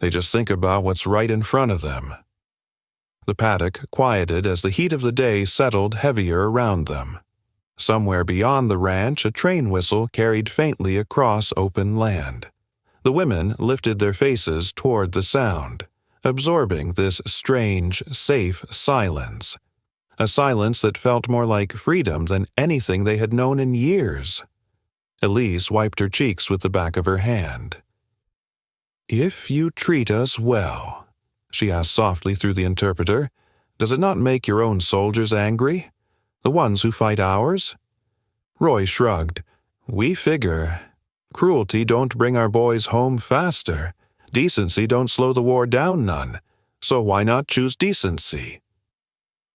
They just think about what's right in front of them." The paddock quieted as the heat of the day settled heavier around them. Somewhere beyond the ranch, a train whistle carried faintly across open land. The women lifted their faces toward the sound, absorbing this strange, safe silence. A silence that felt more like freedom than anything they had known in years. Elise wiped her cheeks with the back of her hand. "If you treat us well," she asked softly through the interpreter, "does it not make your own soldiers angry? The ones who fight ours?" Roy shrugged. "We figure. Cruelty don't bring our boys home faster. Decency don't slow the war down none. So why not choose decency?"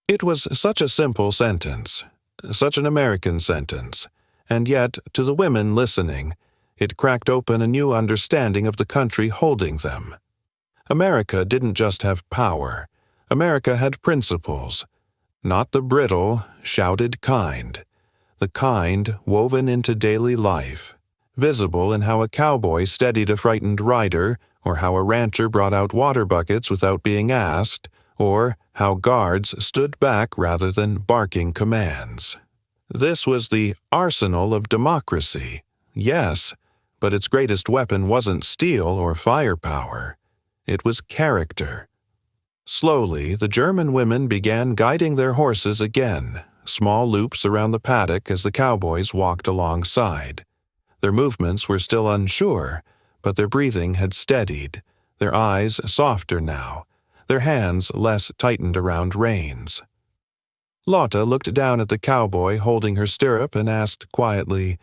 It was such a simple sentence, such an American sentence, and yet, to the women listening, it cracked open a new understanding of the country holding them. America didn't just have power. America had principles. Not the brittle, shouted kind. The kind woven into daily life, visible in how a cowboy steadied a frightened rider, or how a rancher brought out water buckets without being asked, or how guards stood back rather than barking commands. This was the arsenal of democracy, yes, but its greatest weapon wasn't steel or firepower. It was character. Slowly, the German women began guiding their horses again, small loops around the paddock as the cowboys walked alongside. Their movements were still unsure, but their breathing had steadied, their eyes softer now, their hands less tightened around reins. Lotta looked down at the cowboy holding her stirrup and asked quietly,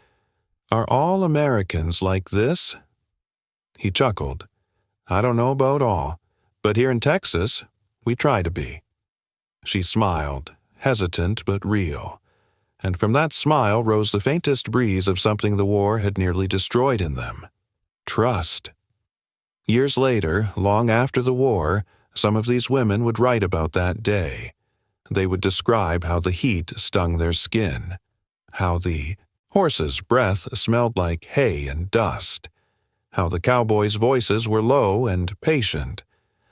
"Are all Americans like this?" He chuckled. "I don't know about all, but here in Texas, we try to be." She smiled, hesitant but real, and from that smile rose the faintest breeze of something the war had nearly destroyed in them: trust. Years later, long after the war, some of these women would write about that day. They would describe how the heat stung their skin, how the horses' breath smelled like hay and dust, how the cowboys' voices were low and patient,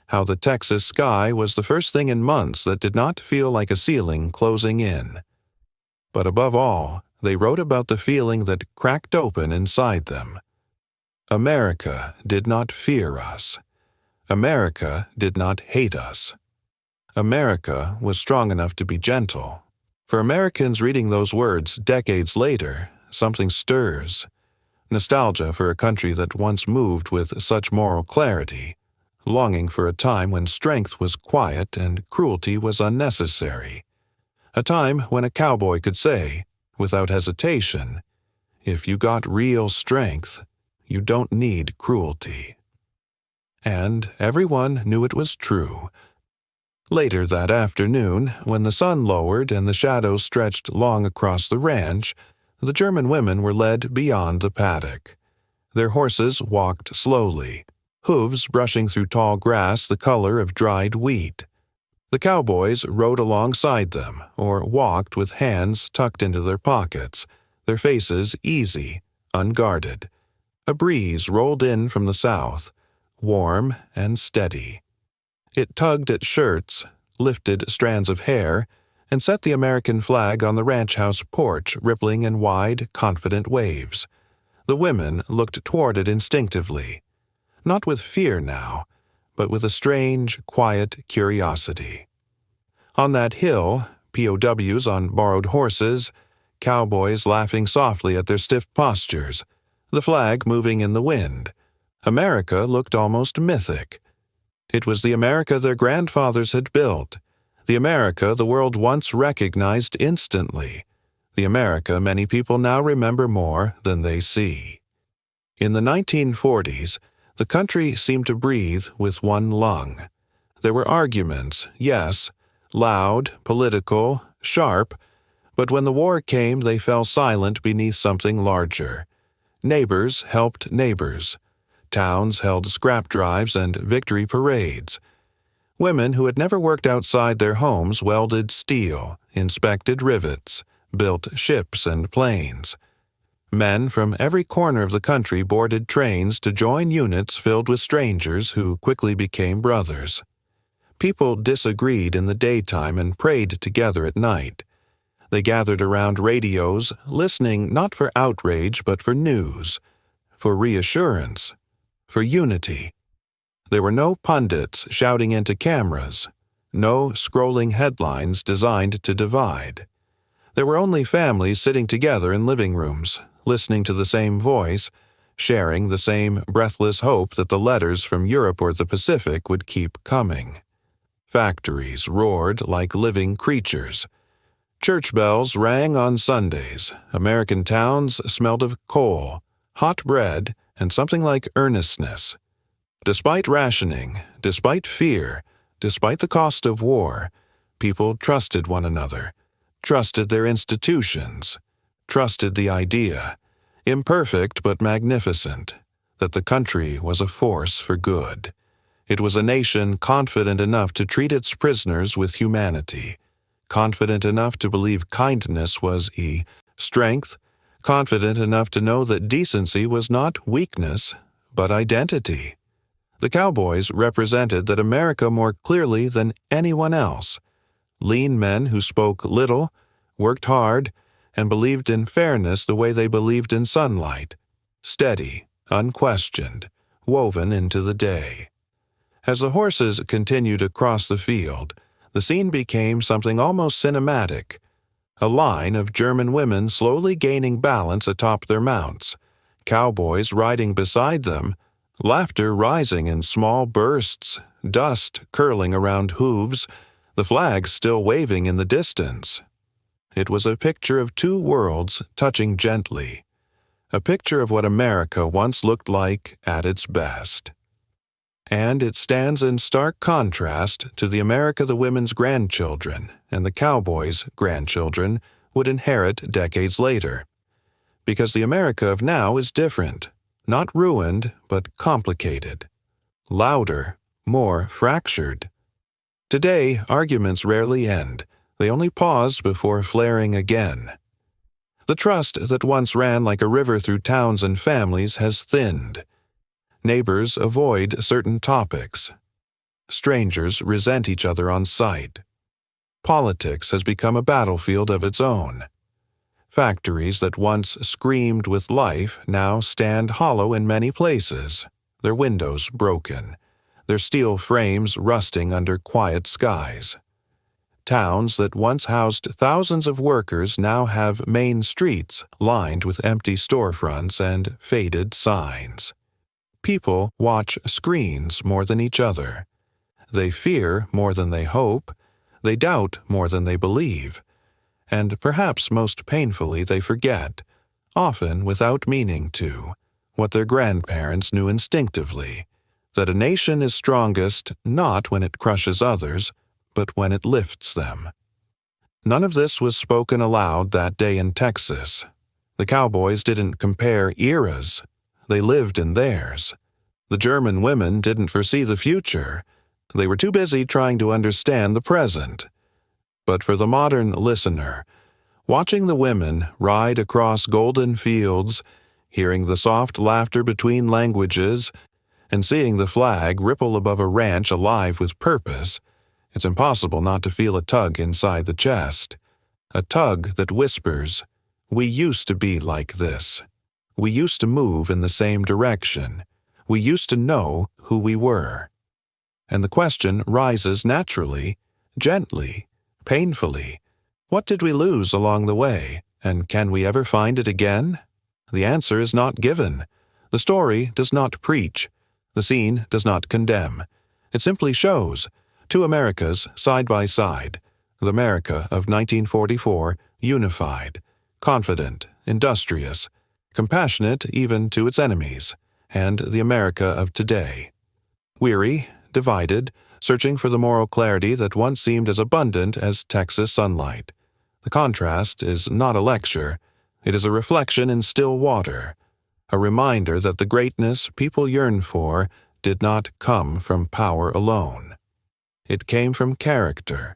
how the Texas sky was the first thing in months that did not feel like a ceiling closing in. But above all, they wrote about the feeling that cracked open inside them. America did not fear us. America did not hate us. America was strong enough to be gentle. For Americans reading those words decades later, something stirs. Nostalgia for a country that once moved with such moral clarity, longing for a time when strength was quiet and cruelty was unnecessary. A time when a cowboy could say, without hesitation, "If you got real strength, you don't need cruelty." And everyone knew it was true. Later that afternoon, when the sun lowered and the shadows stretched long across the ranch, the German women were led beyond the paddock. Their horses walked slowly, hooves brushing through tall grass the color of dried wheat. The cowboys rode alongside them or walked with hands tucked into their pockets, their faces easy, unguarded. A breeze rolled in from the south, warm and steady. It tugged at shirts, lifted strands of hair, and set the American flag on the ranch house porch rippling in wide, confident waves. The women looked toward it instinctively, not with fear now, but with a strange, quiet curiosity. On that hill, POWs on borrowed horses, cowboys laughing softly at their stiff postures, the flag moving in the wind, America looked almost mythic. It was the America their grandfathers had built, the America the world once recognized instantly, the America many people now remember more than they see. In the 1940s, the country seemed to breathe with one lung. There were arguments, yes, loud, political, sharp, but when the war came they fell silent beneath something larger. Neighbors helped neighbors. Towns held scrap drives and victory parades. Women who had never worked outside their homes welded steel, inspected rivets, built ships and planes. Men from every corner of the country boarded trains to join units filled with strangers who quickly became brothers. People disagreed in the daytime and prayed together at night. They gathered around radios, listening not for outrage but for news, for reassurance, for unity. There were no pundits shouting into cameras, no scrolling headlines designed to divide. There were only families sitting together in living rooms, listening to the same voice, sharing the same breathless hope that the letters from Europe or the Pacific would keep coming. Factories roared like living creatures. Church bells rang on Sundays. American towns smelled of coal, hot bread, and something like earnestness. Despite rationing, despite fear, despite the cost of war, people trusted one another, trusted their institutions, trusted the idea, imperfect but magnificent, that the country was a force for good. It was a nation confident enough to treat its prisoners with humanity, confident enough to believe kindness was strength, confident enough to know that decency was not weakness, but identity. The Cowboys represented that America more clearly than anyone else. Lean men who spoke little, worked hard, and believed in fairness the way they believed in sunlight, steady, unquestioned, woven into the day. As the horses continued across the field, the scene became something almost cinematic. A line of German women slowly gaining balance atop their mounts, cowboys riding beside them, laughter rising in small bursts, dust curling around hooves, the flag still waving in the distance. It was a picture of two worlds touching gently, a picture of what America once looked like at its best. And it stands in stark contrast to the America the women's grandchildren and the Cowboys' grandchildren would inherit decades later. Because the America of now is different, not ruined, but complicated, louder, more fractured. Today, arguments rarely end. They only pause before flaring again. The trust that once ran like a river through towns and families has thinned. Neighbors avoid certain topics. Strangers resent each other on sight. Politics has become a battlefield of its own. Factories that once screamed with life now stand hollow in many places, their windows broken, their steel frames rusting under quiet skies. Towns that once housed thousands of workers now have main streets lined with empty storefronts and faded signs. People watch screens more than each other. They fear more than they hope. They doubt more than they believe. And perhaps most painfully they forget, often without meaning to, what their grandparents knew instinctively, that a nation is strongest not when it crushes others, but when it lifts them. None of this was spoken aloud that day in Texas. The Cowboys didn't compare eras. They lived in theirs. The German women didn't foresee the future. They were too busy trying to understand the present. But for the modern listener, watching the women ride across golden fields, hearing the soft laughter between languages, and seeing the flag ripple above a ranch alive with purpose, it's impossible not to feel a tug inside the chest. A tug that whispers, "We used to be like this. We used to move in the same direction. We used to know who we were." And the question rises naturally, gently, painfully. What did we lose along the way, and can we ever find it again? The answer is not given. The story does not preach. The scene does not condemn. It simply shows two Americas side by side, the America of 1944, unified, confident, industrious, compassionate even to its enemies, and the America of today, weary, divided, searching for the moral clarity that once seemed as abundant as Texas sunlight. The contrast is not a lecture. It is a reflection in still water, a reminder that the greatness people yearn for did not come from power alone. It came from character,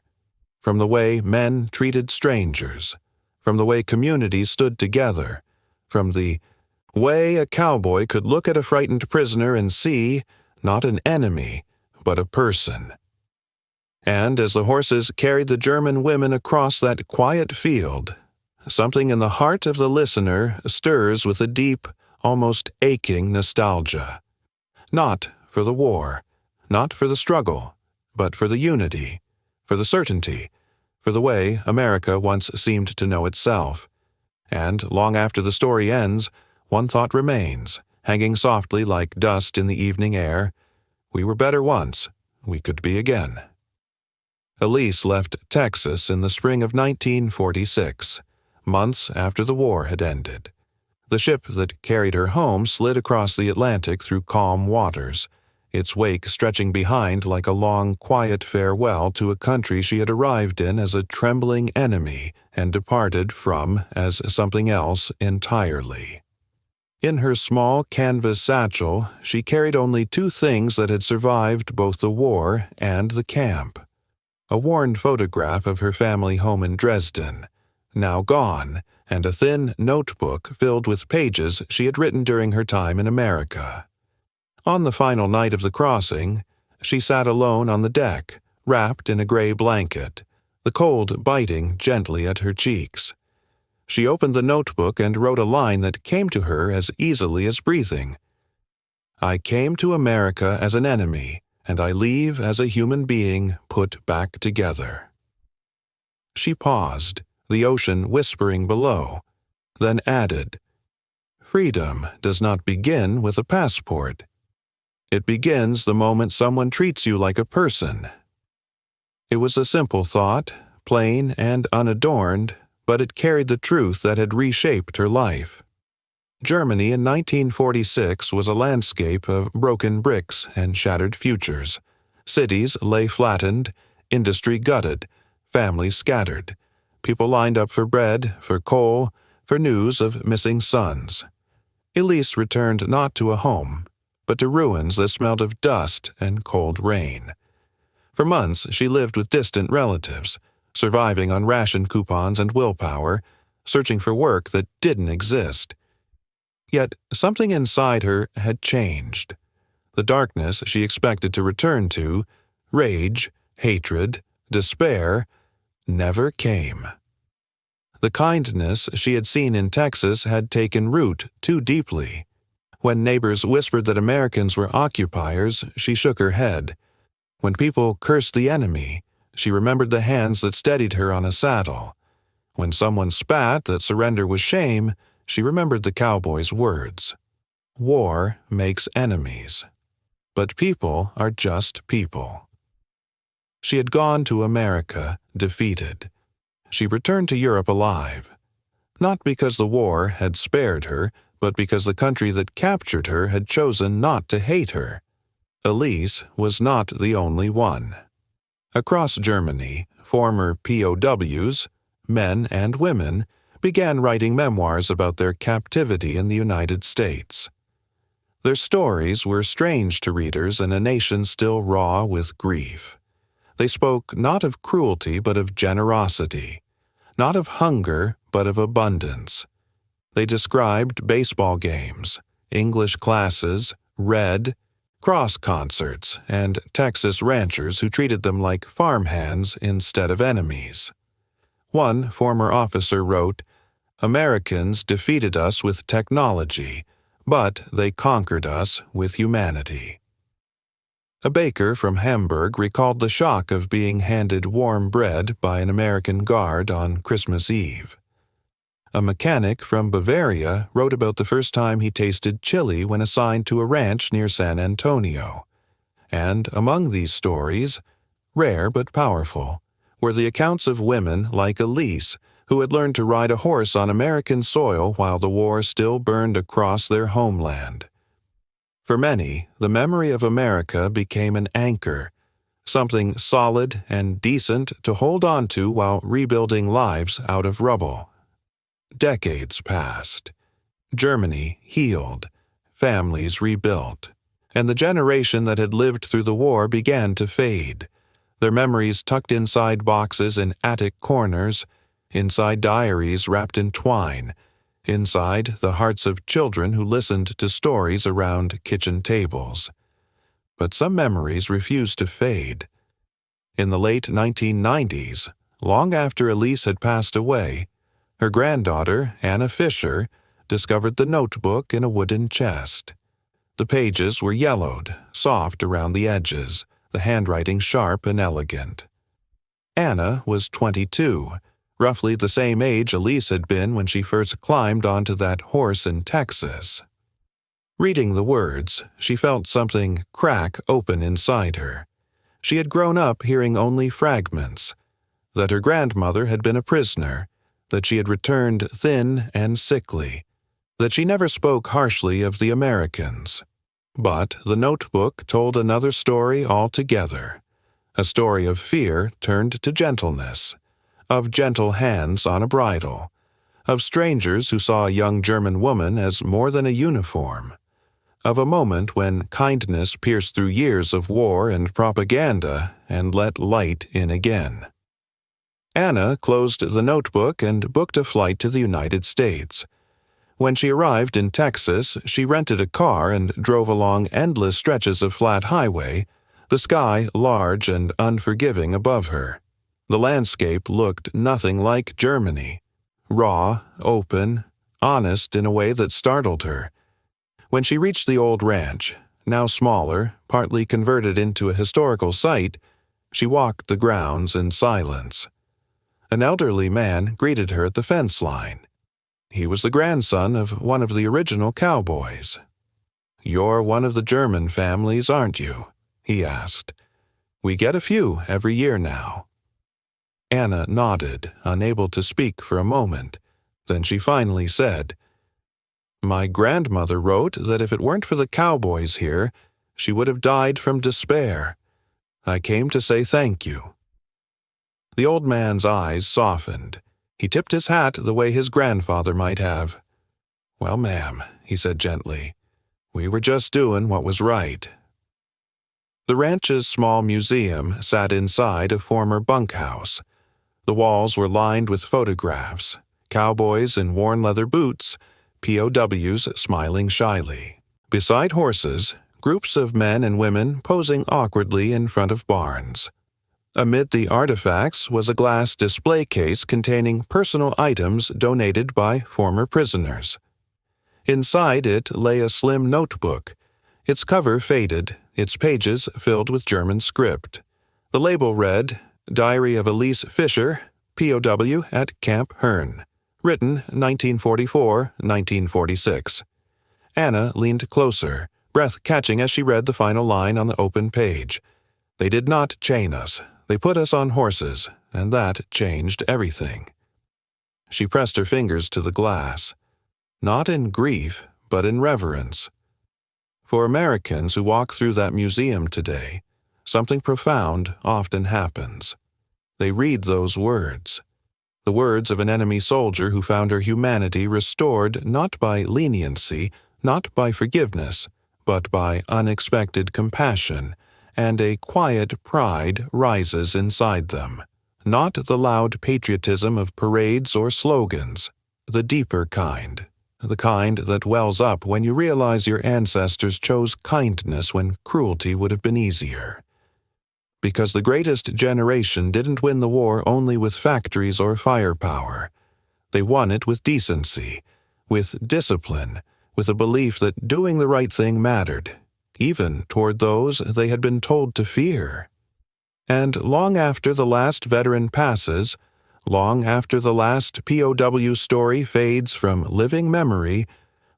from the way men treated strangers, from the way communities stood together, from the way a cowboy could look at a frightened prisoner and see not an enemy, but a person. And as the horses carried the German women across that quiet field, something in the heart of the listener stirs with a deep, almost aching nostalgia. Not for the war, not for the struggle, but for the unity, for the certainty, for the way America once seemed to know itself. And long after the story ends, one thought remains, hanging softly like dust in the evening air. We were better once. We could be again. Elise left Texas in the spring of 1946, months after the war had ended. The ship that carried her home slid across the Atlantic through calm waters, its wake stretching behind like a long, quiet farewell to a country she had arrived in as a trembling enemy and departed from as something else entirely. In her small canvas satchel, she carried only two things that had survived both the war and the camp. A worn photograph of her family home in Dresden, now gone, and a thin notebook filled with pages she had written during her time in America. On the final night of the crossing, she sat alone on the deck, wrapped in a gray blanket, the cold biting gently at her cheeks. She opened the notebook and wrote a line that came to her as easily as breathing. "I came to America as an enemy, and I leave as a human being put back together." She paused, the ocean whispering below, then added, "Freedom does not begin with a passport. It begins the moment someone treats you like a person." It was a simple thought, plain and unadorned, but it carried the truth that had reshaped her life. Germany in 1946 was a landscape of broken bricks and shattered futures. Cities lay flattened, industry gutted, families scattered. People lined up for bread, for coal, for news of missing sons. Elise returned not to a home, but to ruins that smelled of dust and cold rain. For months she lived with distant relatives, surviving on ration coupons and willpower, searching for work that didn't exist. Yet something inside her had changed. The darkness she expected to return to, rage, hatred, despair, never came. The kindness she had seen in Texas had taken root too deeply. When neighbors whispered that Americans were occupiers, she shook her head. When people cursed the enemy, she remembered the hands that steadied her on a saddle. When someone spat that surrender was shame, she remembered the cowboy's words. War makes enemies, but people are just people. She had gone to America, defeated. She returned to Europe alive. Not because the war had spared her, but because the country that captured her had chosen not to hate her. Elise was not the only one. Across Germany, former POWs, men and women, began writing memoirs about their captivity in the United States. Their stories were strange to readers in a nation still raw with grief. They spoke not of cruelty but of generosity, not of hunger but of abundance. They described baseball games, English classes, red, cross concerts, and Texas ranchers who treated them like farmhands instead of enemies. One former officer wrote, "Americans defeated us with technology, but they conquered us with humanity." A baker from Hamburg recalled the shock of being handed warm bread by an American guard on Christmas Eve. A mechanic from Bavaria wrote about the first time he tasted chili when assigned to a ranch near San Antonio. And among these stories, rare but powerful, were the accounts of women like Elise, who had learned to ride a horse on American soil while the war still burned across their homeland. For many, the memory of America became an anchor, something solid and decent to hold on to while rebuilding lives out of rubble. Decades passed. Germany healed, families rebuilt, and the generation that had lived through the war began to fade, their memories tucked inside boxes in attic corners, inside diaries wrapped in twine, inside the hearts of children who listened to stories around kitchen tables. But some memories refused to fade. In the late 1990s, long after Elise had passed away, her granddaughter, Anna Fisher, discovered the notebook in a wooden chest. The pages were yellowed, soft around the edges, the handwriting sharp and elegant. Anna was 22, roughly the same age Elise had been when she first climbed onto that horse in Texas. Reading the words, she felt something crack open inside her. She had grown up hearing only fragments, that her grandmother had been a prisoner, that she had returned thin and sickly, that she never spoke harshly of the Americans. But the notebook told another story altogether, a story of fear turned to gentleness, of gentle hands on a bridle, of strangers who saw a young German woman as more than a uniform, of a moment when kindness pierced through years of war and propaganda and let light in again. Anna closed the notebook and booked a flight to the United States. When she arrived in Texas, she rented a car and drove along endless stretches of flat highway, the sky large and unforgiving above her. The landscape looked nothing like Germany, raw, open, honest in a way that startled her. When she reached the old ranch, now smaller, partly converted into a historical site, she walked the grounds in silence. An elderly man greeted her at the fence line. He was the grandson of one of the original Cowboys. "You're one of the German families, aren't you?" he asked. "We get a few every year now." Anna nodded, unable to speak for a moment. Then she finally said, "My grandmother wrote that if it weren't for the Cowboys here, she would have died from despair. I came to say thank you." The old man's eyes softened. He tipped his hat the way his grandfather might have. "Well, ma'am," he said gently, "we were just doing what was right." The ranch's small museum sat inside a former bunkhouse. The walls were lined with photographs, cowboys in worn leather boots, POWs smiling shyly. Beside horses, groups of men and women posing awkwardly in front of barns. Amid the artifacts was a glass display case containing personal items donated by former prisoners. Inside it lay a slim notebook, its cover faded, its pages filled with German script. The label read, Diary of Elise Fischer, POW at Camp Hearn, written 1944-1946. Anna leaned closer, breath catching as she read the final line on the open page. They did not chain us. They put us on horses, and that changed everything. She pressed her fingers to the glass, not in grief, but in reverence. For Americans who walk through that museum today, something profound often happens. They read those words, the words of an enemy soldier who found her humanity restored not by leniency, not by forgiveness, but by unexpected compassion, and a quiet pride rises inside them. Not the loud patriotism of parades or slogans, the deeper kind, the kind that wells up when you realize your ancestors chose kindness when cruelty would have been easier. Because the greatest generation didn't win the war only with factories or firepower. They won it with decency, with discipline, with a belief that doing the right thing mattered, even toward those they had been told to fear. And long after the last veteran passes, long after the last POW story fades from living memory,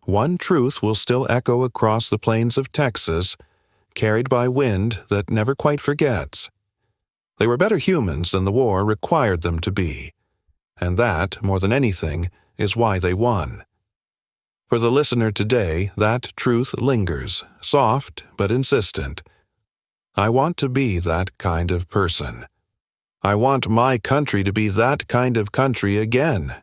one truth will still echo across the plains of Texas, carried by wind that never quite forgets. They were better humans than the war required them to be, and that, more than anything, is why they won. For the listener today, that truth lingers, soft but insistent. I want to be that kind of person. I want my country to be that kind of country again,